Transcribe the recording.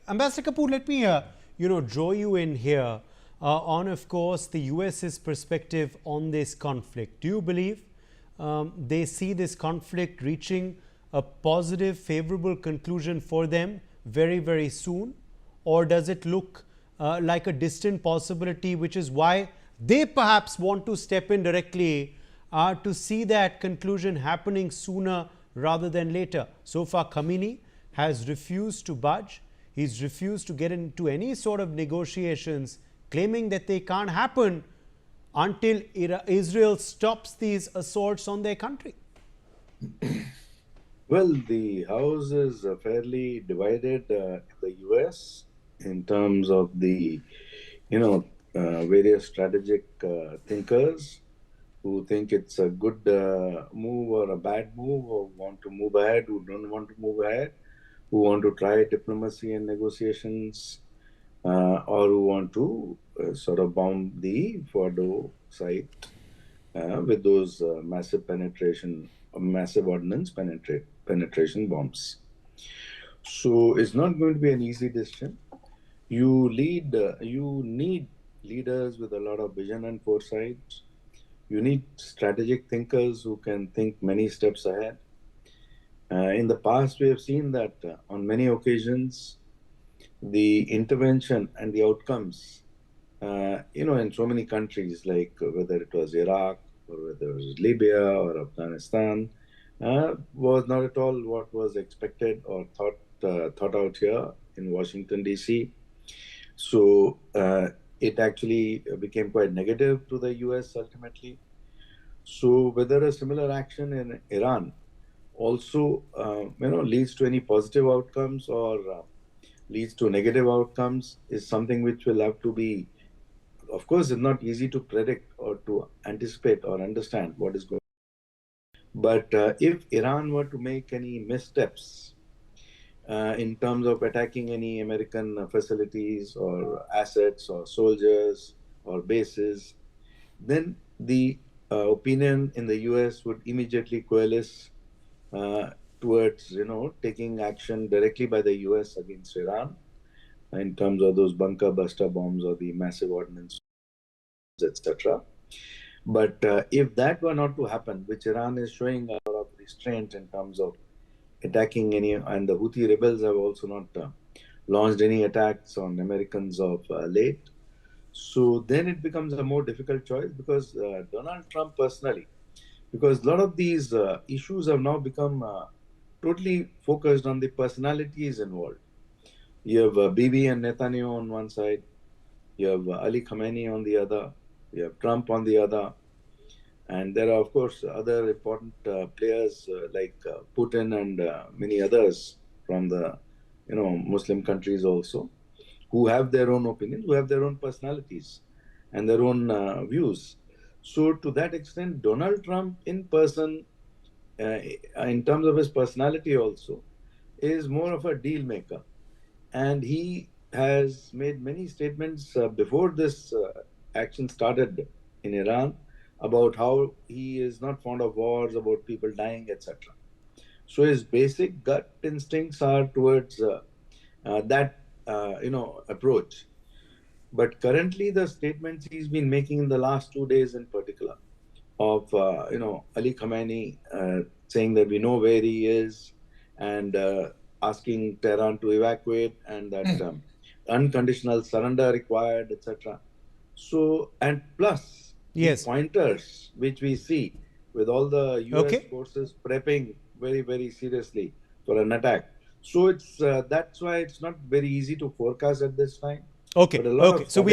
Ambassador Kapur, let me draw you in here on, of course, the US's perspective on this conflict. Do you believe they see this conflict reaching a positive, favorable conclusion for them very, very soon? Or does it look like a distant possibility, which is why they perhaps want to step in directly to see that conclusion happening sooner rather than later? So far, Khamenei has refused to budge. He's refused to get into any sort of negotiations, claiming that they can't happen until Israel stops these assaults on their country. Well, the House is fairly divided in the US in terms of the, various strategic thinkers who think it's a good move or a bad move, or want to move ahead, who don't want to move ahead, who want to try diplomacy and negotiations, or who want to sort of bomb the Fordo site with those massive ordnance penetration bombs. So it's not going to be an easy decision. You need leaders with a lot of vision and foresight. You need strategic thinkers who can think many steps ahead. In the past, we have seen that on many occasions, the intervention and the outcomes, in so many countries, like whether it was Iraq or whether it was Libya or Afghanistan, was not at all what was expected or thought out here in Washington, D.C. So it actually became quite negative to the US ultimately. So whether a similar action in Iran also leads to any positive outcomes or leads to negative outcomes is something which will have to be, of course, it's not easy to predict or to anticipate or understand what is going on. But if Iran were to make any missteps in terms of attacking any American facilities or assets or soldiers or bases, then the opinion in the US would immediately coalesce towards, taking action directly by the US against Iran in terms of those bunker buster bombs or the massive ordnance, etc. But if that were not to happen, which Iran is showing a lot of restraint in terms of attacking any, and the Houthi rebels have also not launched any attacks on Americans of late. So then it becomes a more difficult choice because Donald Trump personally, because a lot of these issues have now become totally focused on the personalities involved. You have Bibi and Netanyahu on one side, you have Ali Khamenei on the other, you have Trump on the other, and there are, of course, other important players like Putin and many others from the Muslim countries also, who have their own opinions, who have their own personalities and their own views. So to that extent, Donald Trump in person, in terms of his personality also, is more of a deal maker. And he has made many statements before this action started in Iran about how he is not fond of wars, about people dying, etc. So his basic gut instincts are towards that approach. But currently, the statements he's been making in the last 2 days, in particular, of Ali Khamenei saying that we know where he is, and asking Tehran to evacuate, and that unconditional surrender required, etc. So, and plus the pointers which we see with all the US forces prepping very, very seriously for an attack. So it's that's why it's not very easy to forecast at this time. Okay. But a lot of So we